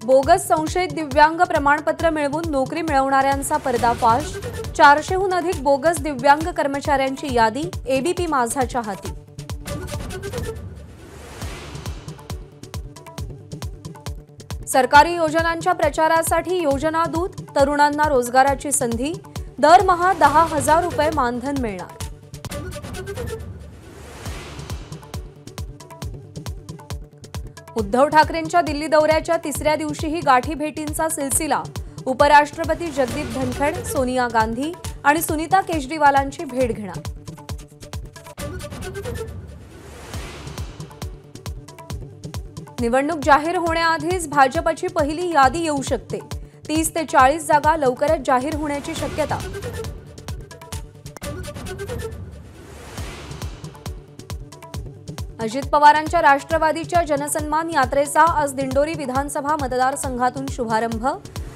Bogus संशयित दिव्यांग प्रमाणपत्र मिळवून नोकरी मिळवणाऱ्यांचा पर्दाफाश। 400हून अधिक बोगस दिव्यांग कर्मचाऱ्यांची यादी एबीपी माझाच्या हाती। सरकारी योजनांच्या प्रचारासाठी योजना दूत, तरुणांना रोजगाराची संधी, दरमहा 10,000 रुपये मानधन मिळणार। उद्धव ठाकरेंच्या दिल्ली दौऱ्याच्या तिसऱ्या दिवशीही गाठी भेटींचा सिलसिला। उपराष्ट्रपती जगदीप धनखड, सोनिया गांधी आणि सुनीता केजरीवालांची भेट घेणार। निवडणूक जाहीर होण्याआधीच भाजपची पहिली यादी येऊ शकते। 30 ते 40 जागा लवकरच जाहीर होण्याची शक्यता। अजित पवारांच्या राष्ट्रवादीच्या जनसन्मान यात्रेचा आज दिंडोरी विधानसभा मतदारसंघातून शुभारंभ।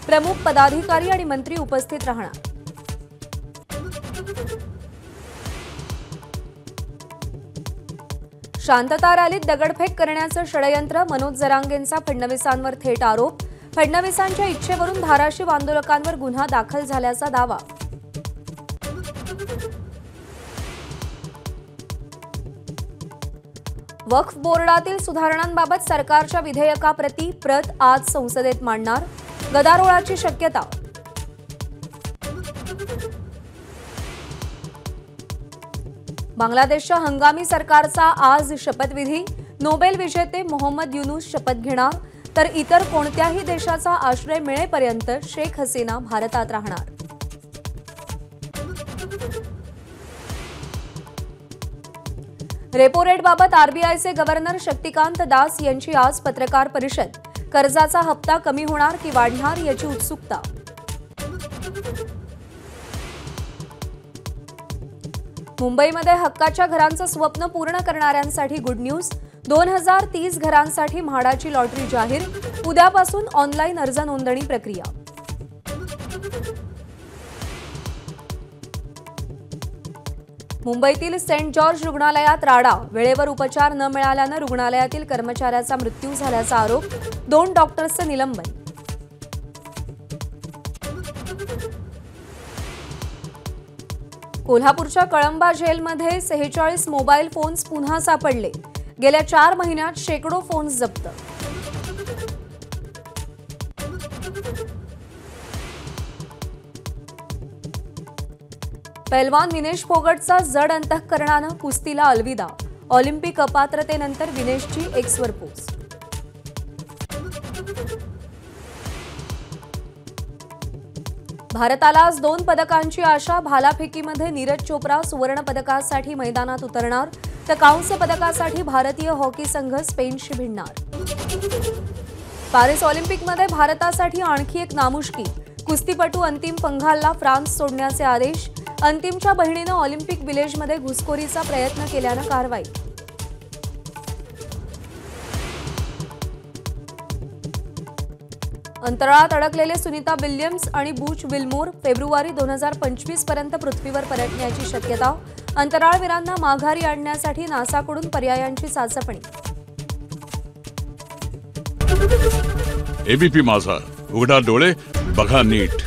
प्रमुख पदाधिकारी आणि मंत्री उपस्थित राहणार। शांतता रॅलीत दगडफेक करण्याचं षडयंत्र, मनोज जरांगेंचा फडणवीसांवर थेट आरोप। फडणवीसांच्या इच्छेवरून धाराशिव आंदोलकांवर गुन्हा दाखल झाल्याचा दावा। वक्फ बोर्डातील सुधारणांबाबत सरकारच्या विधेयकाप्रती प्रत आज संसदेत मांडणार। गदारोळाची शक्यता। बांगलादेशच्या हंगामी सरकारचा आज शपथविधी। नोबेल विजेते मोहम्मद युनूस शपथ घेणार, तर इतर कोणत्याही देशाचा आश्रय मिळेपर्यंत शेख हसीना भारतात राहणार। रेपो रेटबाबत आरबीआयचे गव्हर्नर शक्तिकांत दास यांची आज पत्रकार परिषद। कर्जाचा हप्ता कमी होणार की वाढणार याची उत्सुकता। मुंबईमध्ये हक्काच्या घरांचं स्वप्न पूर्ण करणाऱ्यांसाठी गुड न्यूज। 2030 घरांसाठी म्हाडाची लॉटरी जाहीर। उद्यापासून ऑनलाईन अर्ज नोंदणी प्रक्रिया। मुंबईतील सेंट जॉर्ज रुग्णालयात राडा, वेळेवर उपचार न मिळाल्यानं रुग्णालयातील कर्मचाऱ्याचा मृत्यू झाल्याचा आरोप। 2 डॉक्टर्सचं निलंबन। कोल्हापूरच्या कळंबा जेलमध्ये 46 मोबाईल फोन्स पुन्हा सापडले। गेल्या 4 महिन्यात शेकडो फोन्स जप्त। पैलवान विनेश फोगटचा जड अंतःकरणानं कुस्तीला अलविदा। ऑलिम्पिक अपात्रतेनंतर विनेशची एक्सवर पोस्ट। भारताला आज 2 पदकांची आशा। भालाफेकीमध्ये नीरज चोप्रा सुवर्ण पदकासाठी मैदानात उतरणार, तर कांस्य पदकासाठी भारतीय हॉकी संघ स्पेनशी भिडणार। पॅरिस ऑलिम्पिकमध्ये भारतासाठी आणखी एक नामुष्की। कुस्तीपटू अंतिम पंघालला फ्रान्स सोडण्याचे आदेश। अंतिमच्या बहिणीनं ऑलिम्पिक विलेजमध्ये घुसखोरीचा प्रयत्न केल्यानं कारवाई। अंतराळात अडकलेले सुनीता विल्यम्स आणि बूच विल्मोर फेब्रुवारी 2025 पर्यंत पृथ्वीवर परतण्याची शक्यता। अंतराळवीरांना माघारी आणण्यासाठी नासाकडून पर्यायांची चाचपणी। एबीपी माझा, उघडा डोळे बघा नीट।